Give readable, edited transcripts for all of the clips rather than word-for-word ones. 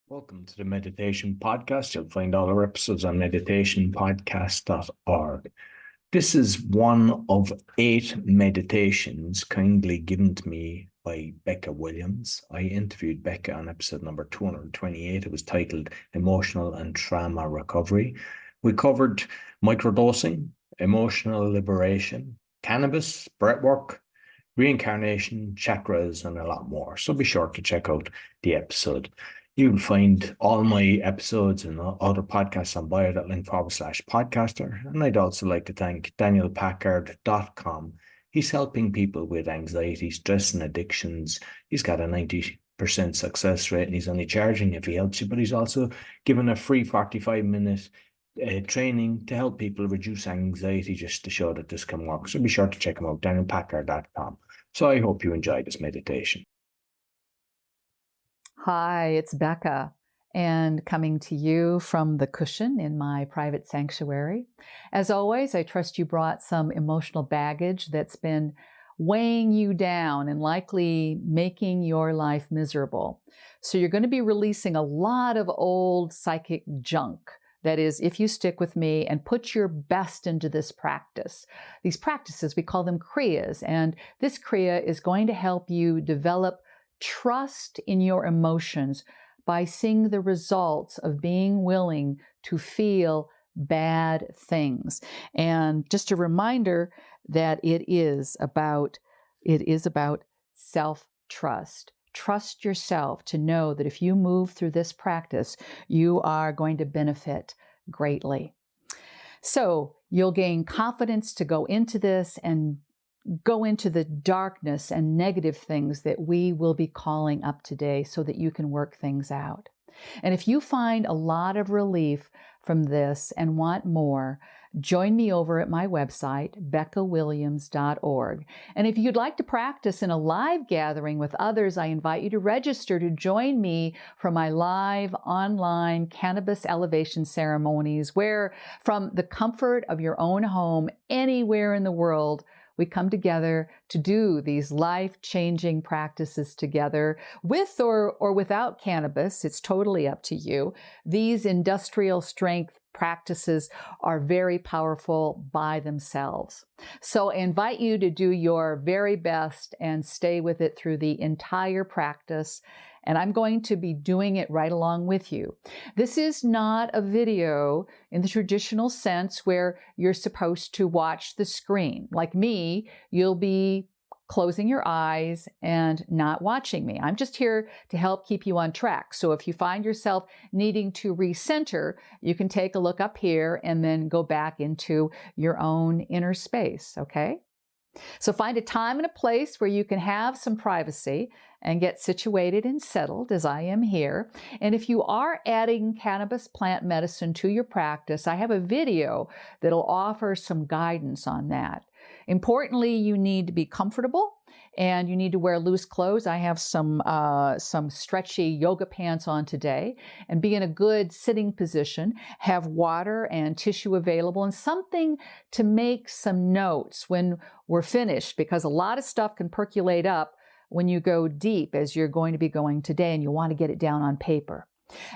Welcome to the Meditation Podcast. You'll find all our episodes on meditationpodcast.org. This is one of 8 meditations kindly given to me by Becca Williams. I interviewed Becca on episode number 228. It was titled Emotional and Trauma Recovery. We covered microdosing, emotional liberation, cannabis, breathwork, reincarnation, chakras, and a lot more. So be sure to check out the episode. You'll find all my episodes and other podcasts on bio.link/podcaster. And I'd also like to thank danielpackard.com. He's helping people with anxiety, stress, and addictions. He's got a 90% success rate, and he's only charging if he helps you, but he's also given a free 45-minute training to help people reduce anxiety, just to show that this can work. So be sure to check him out, danielpackard.com. So I hope you enjoy this meditation. Hi, it's Becca, and coming to you from the cushion in my private sanctuary. As always, I trust you brought some emotional baggage that's been weighing you down and likely making your life miserable. So you're going to be releasing a lot of old psychic junk. That is, if you stick with me and put your best into this practice. These practices, we call them kriyas, and this kriya is going to help you develop trust in your emotions by seeing the results of being willing to feel bad things. And just a reminder that it is about self-trust. Trust yourself to know that if you move through this practice, you are going to benefit greatly. So you'll gain confidence to go into this and go into the darkness and negative things that we will be calling up today so that you can work things out. And if you find a lot of relief from this and want more, join me over at my website, beccawilliams.org. And if you'd like to practice in a live gathering with others, I invite you to register to join me for my live online cannabis elevation ceremonies, where from the comfort of your own home, anywhere in the world, we come together to do these life-changing practices together with or without cannabis. It's totally up to you. These industrial strength practices are very powerful by themselves. So I invite you to do your very best and stay with it through the entire practice. And I'm going to be doing it right along with you. This is not a video in the traditional sense where you're supposed to watch the screen. Like me, you'll be closing your eyes and not watching me. I'm just here to help keep you on track. So if you find yourself needing to recenter, you can take a look up here and then go back into your own inner space, okay? So find a time and a place where you can have some privacy and get situated and settled, as I am here. And if you are adding cannabis plant medicine to your practice, I have a video that'll offer some guidance on that. Importantly, you need to be comfortable and you need to wear loose clothes. I have some stretchy yoga pants on today, and be in a good sitting position. Have water and tissue available and something to make some notes when we're finished, because a lot of stuff can percolate up when you go deep, as you're going to be going today, and you want to get it down on paper.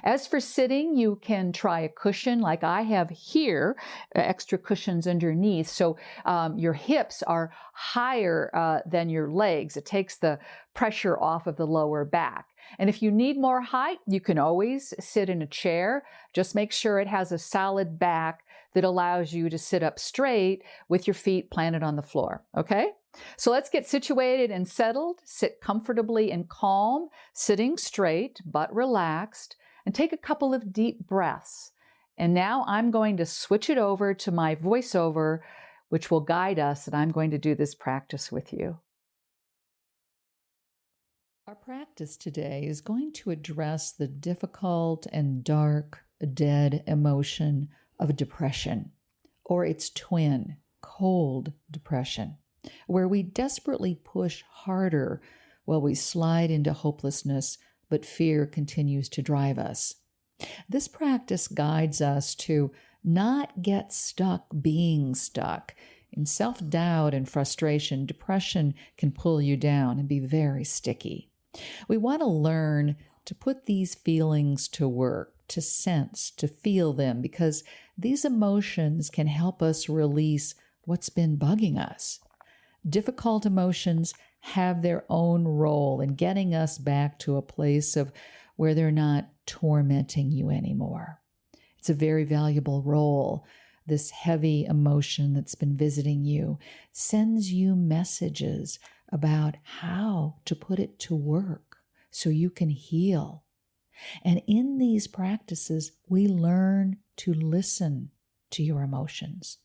As for sitting, you can try a cushion like I have here, extra cushions underneath. So your hips are higher than your legs. It takes the pressure off of the lower back. And if you need more height, you can always sit in a chair. Just make sure it has a solid back that allows you to sit up straight with your feet planted on the floor, okay? So let's get situated and settled. Sit comfortably and calm, sitting straight but relaxed, and take a couple of deep breaths. And now I'm going to switch it over to my voiceover, which will guide us, and I'm going to do this practice with you. Our practice today is going to address the difficult and dark, dead emotion of depression, or its twin, cold depression, where we desperately push harder while we slide into hopelessness, but fear continues to drive us. This practice guides us to not get stuck being stuck. In self-doubt and frustration, depression can pull you down and be very sticky. We want to learn to put these feelings to work, to sense, to feel them, because these emotions can help us release what's been bugging us. Difficult emotions have their own role in getting us back to a place of where they're not tormenting you anymore. It's a very valuable role. This heavy emotion that's been visiting you sends you messages about how to put it to work so you can heal. And in these practices, we learn to listen to your emotions.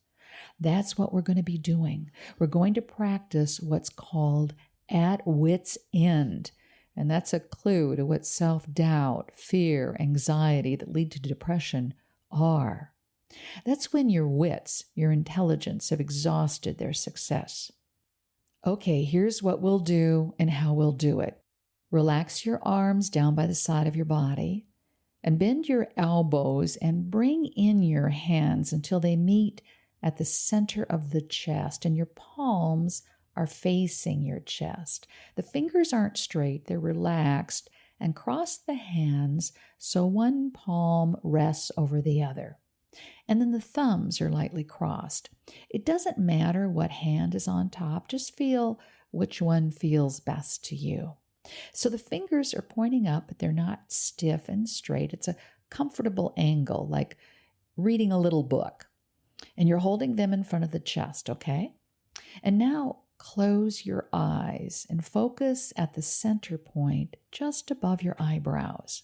That's what we're going to be doing. We're going to practice what's called at wit's end. And that's a clue to what self-doubt, fear, anxiety that lead to depression are. That's when your wits, your intelligence have exhausted their success. Okay, here's what we'll do and how we'll do it. Relax your arms down by the side of your body and bend your elbows and bring in your hands until they meet at the center of the chest and your palms are facing your chest. The fingers aren't straight, they're relaxed, and cross the hands so one palm rests over the other. And then the thumbs are lightly crossed. It doesn't matter what hand is on top, just feel which one feels best to you. So the fingers are pointing up, but they're not stiff and straight. It's a comfortable angle, like reading a little book. And you're holding them in front of the chest, okay? And now close your eyes and focus at the center point just above your eyebrows.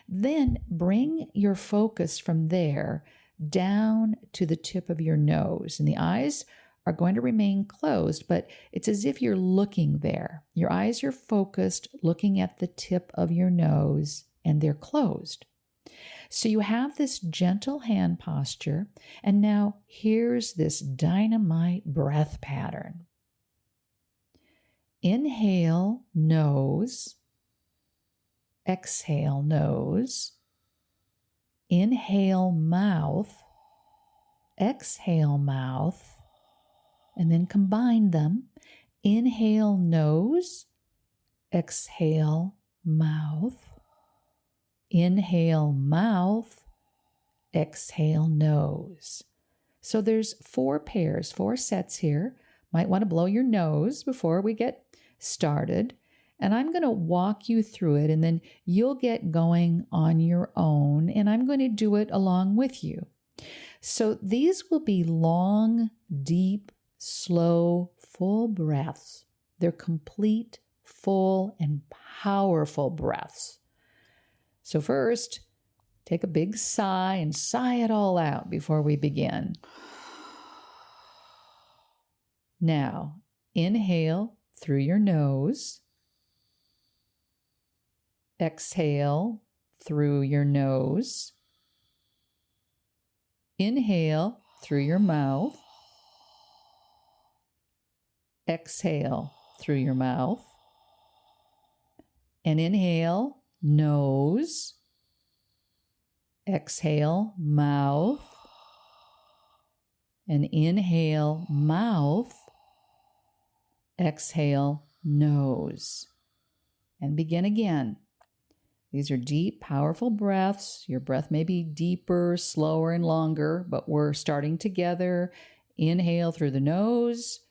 Then bring your focus from there down to the tip of your nose. And the eyes are going to remain closed, but it's as if you're looking there. Your eyes are focused, looking at the tip of your nose, and they're closed. So you have this gentle hand posture, and now here's this dynamite breath pattern. Inhale, nose. Exhale, nose. Inhale, mouth. Exhale, mouth. And then combine them. Inhale, nose. Exhale, mouth. Inhale, mouth. Exhale, nose. So there's 4 pairs, 4 sets here. Might want to blow your nose before we get started. And I'm going to walk you through it, and then you'll get going on your own, and I'm going to do it along with you. So these will be long, deep, slow, full breaths. They're complete, full, and powerful breaths. So first, take a big sigh and sigh it all out before we begin. Now, inhale through your nose. Exhale through your nose. Inhale through your mouth. Exhale through your mouth. And inhale, nose. Exhale, mouth. And inhale, mouth. Exhale, nose. And begin again. These are deep, powerful breaths. Your breath may be deeper, slower, and longer, but we're starting together. Inhale through the nose.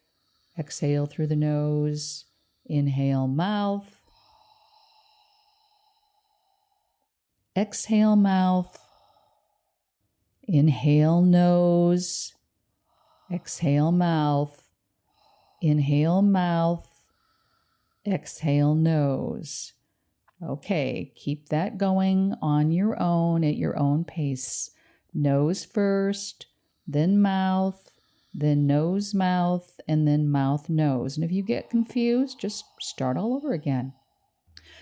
Exhale through the nose. Inhale, mouth. Exhale, mouth. Inhale, nose. Exhale, mouth. Inhale, mouth. Exhale, nose. Okay, keep that going on your own at your own pace. Nose first, then mouth, then nose, mouth, and then mouth, nose. And if you get confused, just start all over again.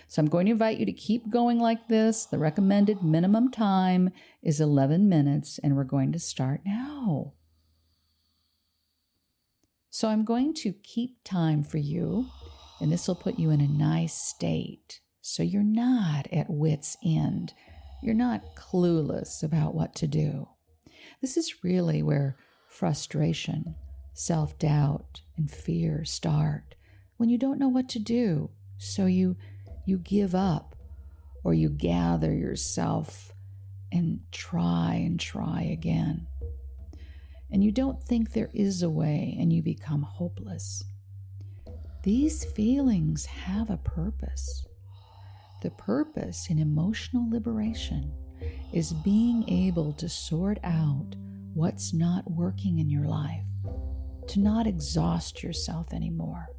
So I'm going to invite you to keep going like this. The recommended minimum time is 11 minutes, and we're going to start now. So I'm going to keep time for you, and this will put you in a nice state. So you're not at wit's end. You're not clueless about what to do. This is really where frustration, self-doubt, and fear start, when you don't know what to do. So you give up, or you gather yourself and try again. And you don't think there is a way, and you become hopeless. These feelings have a purpose. The purpose in emotional liberation is being able to sort out what's not working in your life, to not exhaust yourself anymore,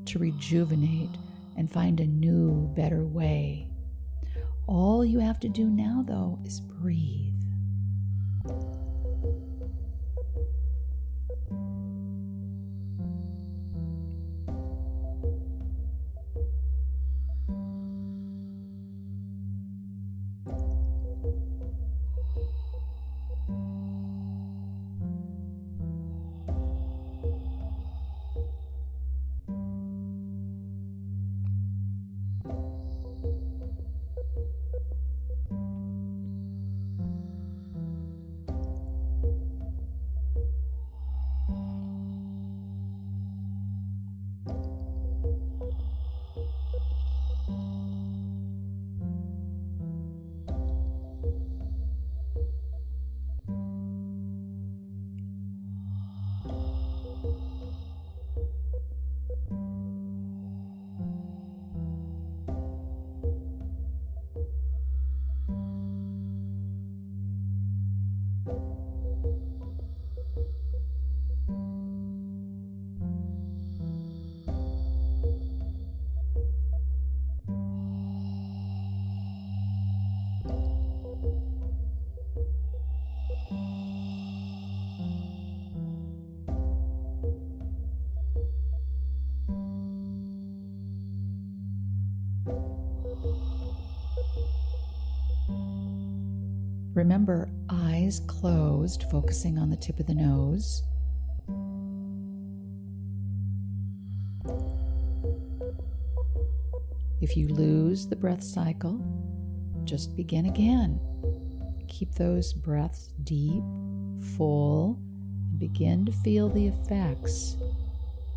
to rejuvenate and find a new, better way. All you have to do now, though, is breathe. Remember, eyes closed, focusing on the tip of the nose. If you lose the breath cycle, just begin again. Keep those breaths deep, full, and begin to feel the effects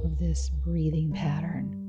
of this breathing pattern.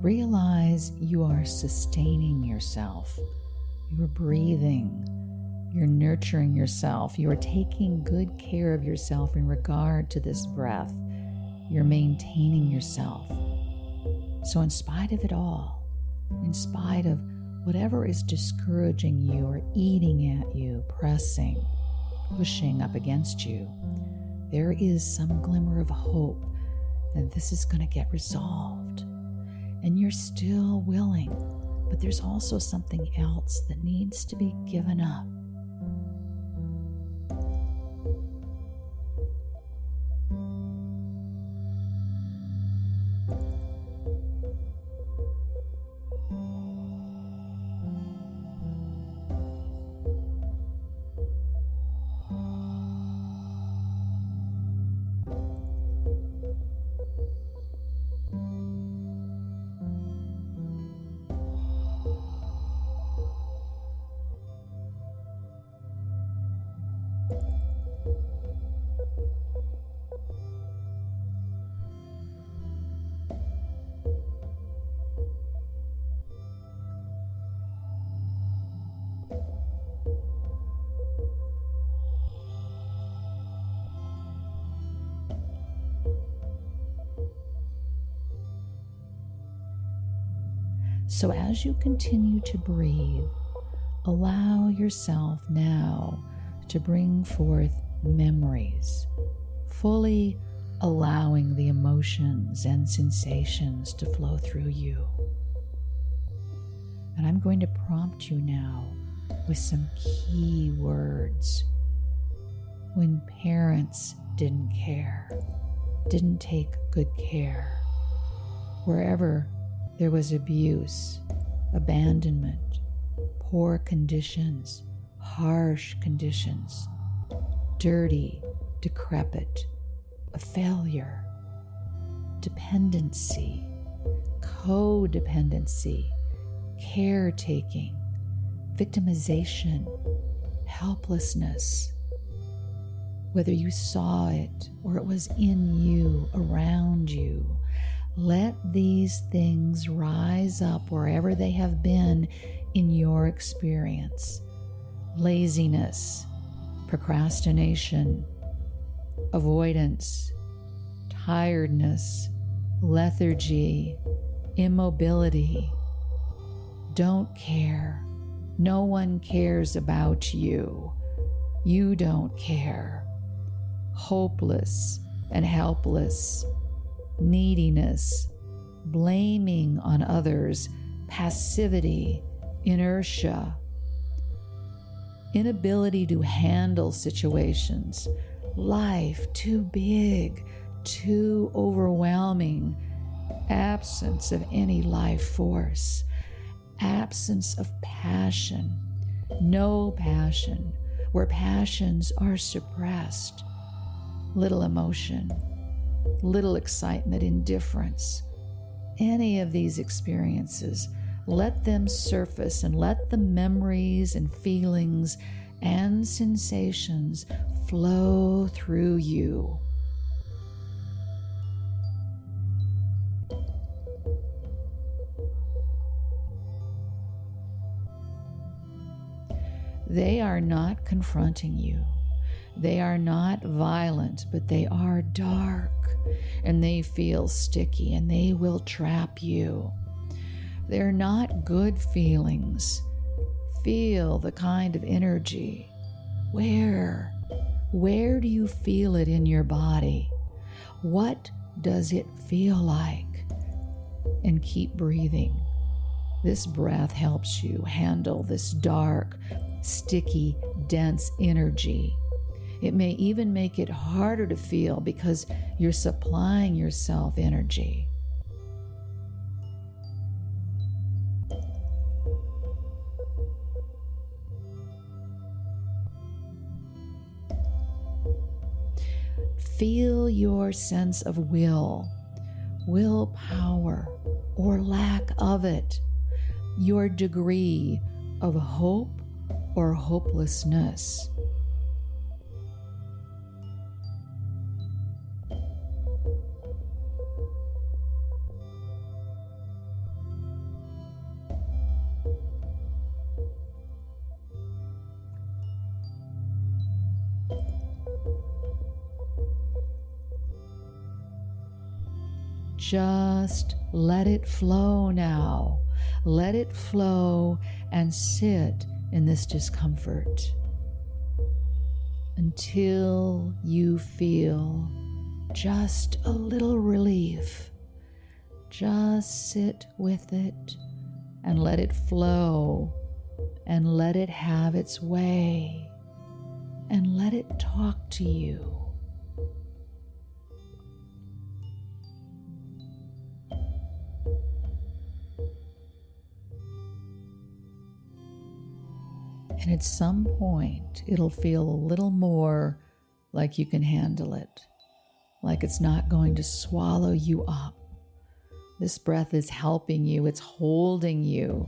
Realize you are sustaining yourself. You are breathing. You're nurturing yourself. You are taking good care of yourself in regard to this breath. You're maintaining yourself. So in spite of it all, in spite of whatever is discouraging you or eating at you, pressing, pushing up against you, there is some glimmer of hope that this is going to get resolved. And you're still willing, but there's also something else that needs to be given up. So as you continue to breathe, allow yourself now to bring forth memories, fully allowing the emotions and sensations to flow through you. And I'm going to prompt you now with some key words. When parents didn't care, didn't take good care, wherever there was abuse, abandonment, poor conditions, harsh conditions, dirty, decrepit, a failure, dependency, codependency, caretaking, victimization, helplessness. Whether you saw it or it was in you, around you, let these things rise up wherever they have been in your experience. Laziness, procrastination, avoidance, tiredness, lethargy, immobility. Don't care. No one cares about you. You don't care. Hopeless and helpless, neediness, blaming on others, passivity, inertia, inability to handle situations, life too big, too overwhelming, absence of any life force, absence of passion, no passion, where passions are suppressed, little emotion, little excitement, indifference. Any of these experiences, let them surface and let the memories and feelings and sensations flow through you. They are not confronting you. They are not violent, but they are dark, and they feel sticky, and they will trap you. They're not good feelings. Feel the kind of energy. Where do you feel it in your body? What does it feel like? And keep breathing. This breath helps you handle this dark, sticky, dense energy. It may even make it harder to feel because you're supplying yourself energy. Feel your sense of willpower, or lack of it, your degree of hope or hopelessness. Just let it flow now. Let it flow and sit in this discomfort until you feel just a little relief. Just sit with it and let it flow and let it have its way and let it talk to you. And at some point, it'll feel a little more like you can handle it, like it's not going to swallow you up. This breath is helping you, it's holding you.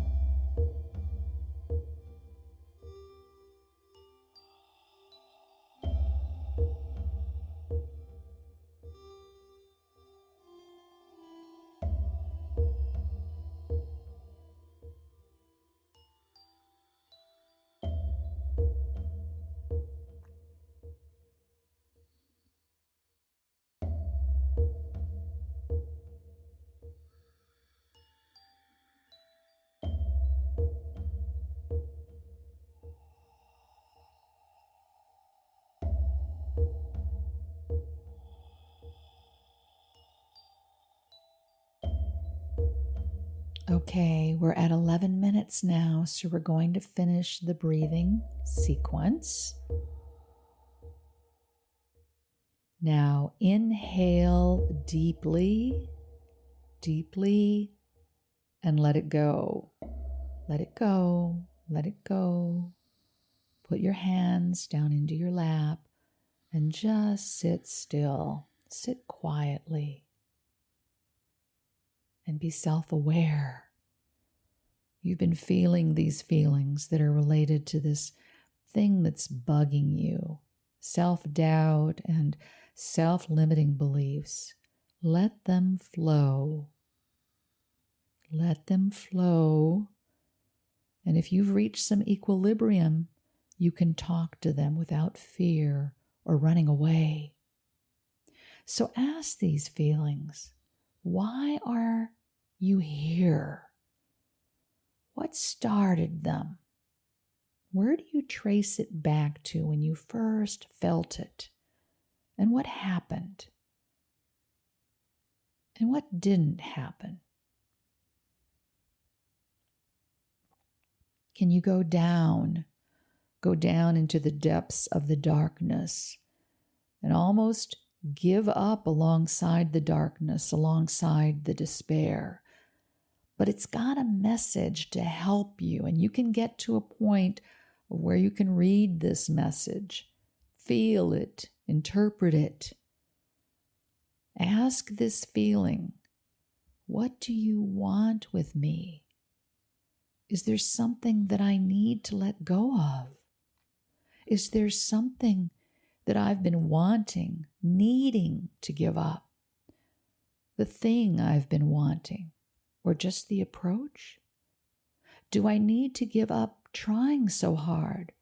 Okay, we're at 11 minutes now, so we're going to finish the breathing sequence. Now, inhale deeply, deeply, and let it go. Let it go, let it go. Put your hands down into your lap and just sit still. Sit quietly and be self-aware. You've been feeling these feelings that are related to this thing that's bugging you, self-doubt and self-limiting beliefs. Let them flow. Let them flow. And if you've reached some equilibrium, you can talk to them without fear or running away. So ask these feelings, why are you here? What started them? Where do you trace it back to when you first felt it? And what happened? And what didn't happen? Can you go down into the depths of the darkness and almost give up alongside the darkness, alongside the despair? But it's got a message to help you, and you can get to a point where you can read this message, feel it, interpret it. Ask this feeling, what do you want with me? Is there something that I need to let go of? Is there something that I've been wanting, needing to give up? The thing I've been wanting, or just the approach? Do I need to give up trying so hard,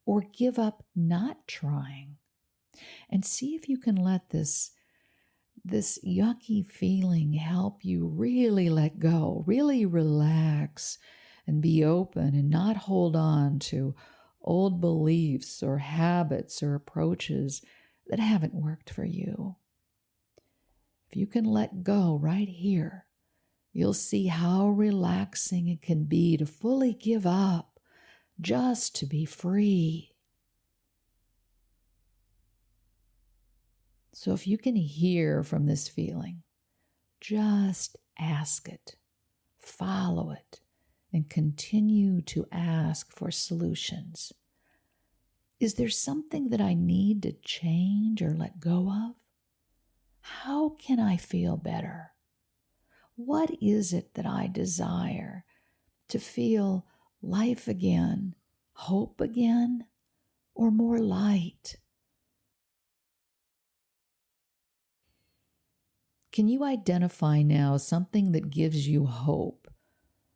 or give up not trying? And see if you can let this yucky feeling help you really let go, really relax and be open and not hold on to old beliefs or habits or approaches that haven't worked for you. If you can let go right here, you'll see how relaxing it can be to fully give up, just to be free. So if you can hear from this feeling, just ask it, follow it, and continue to ask for solutions. Is there something that I need to change or let go of? How can I feel better? What is it that I desire to feel life again, hope again, or more light? Can you identify now something that gives you hope,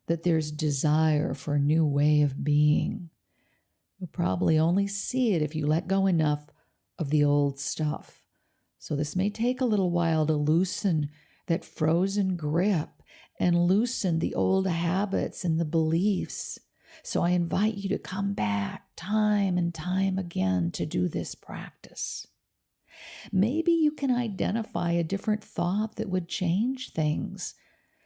that there's desire for a new way of being? You'll probably only see it if you let go enough of the old stuff. So this may take a little while to loosen that frozen grip and loosen the old habits and the beliefs. So I invite you to come back time and time again to do this practice. Maybe you can identify a different thought that would change things,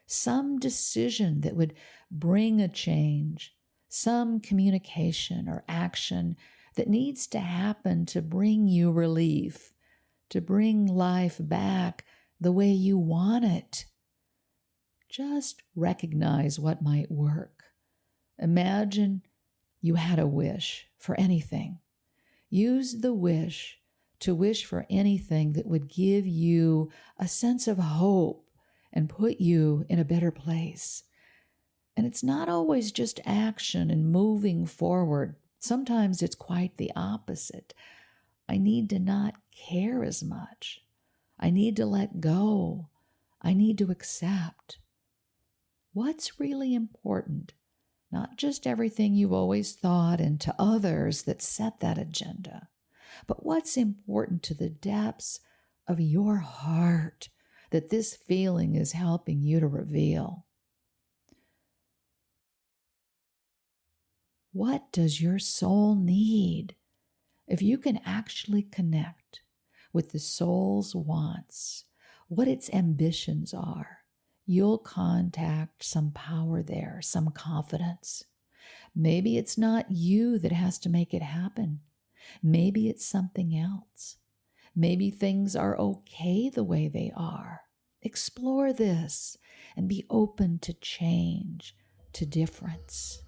some decision that would bring a change, some communication or action that needs to happen to bring you relief, to bring life back the way you want it. Just recognize what might work. Imagine you had a wish for anything. Use the wish to wish for anything that would give you a sense of hope and put you in a better place. And it's not always just action and moving forward. Sometimes it's quite the opposite. I need to not care as much. I need to let go. I need to accept. What's really important? Not just everything you've always thought and to others that set that agenda, but what's important to the depths of your heart that this feeling is helping you to reveal. What does your soul need? If you can actually connect with the soul's wants, what its ambitions are, you'll contact some power there, some confidence. Maybe it's not you that has to make it happen. Maybe it's something else. Maybe things are okay the way they are. Explore this and be open to change, to difference.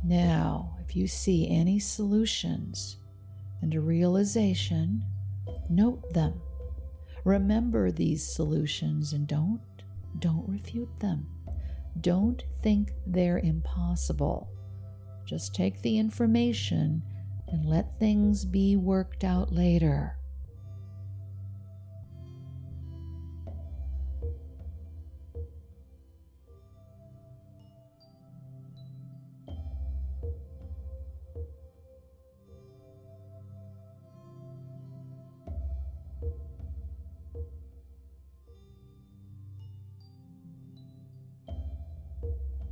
Now, if you see any solutions and a realization, note them. Remember these solutions and don't refute them. Don't think they're impossible. Just take the information and let things be worked out later.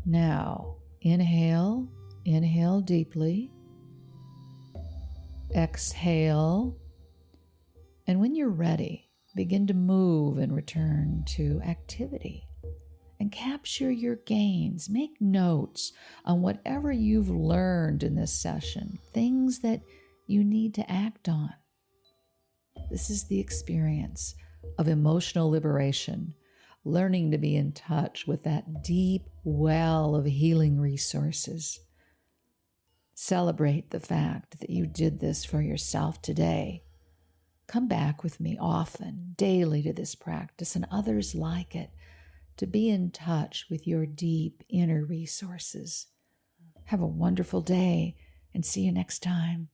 Now, inhale deeply. Exhale. And when you're ready, begin to move and return to activity. And capture your gains. Make notes on whatever you've learned in this session, things that you need to act on. This is the experience of emotional liberation, learning to be in touch with that deep well of healing resources. Celebrate the fact that you did this for yourself today. Come back with me often, daily, to this practice and others like it, to be in touch with your deep inner resources. Have a wonderful day and see you next time.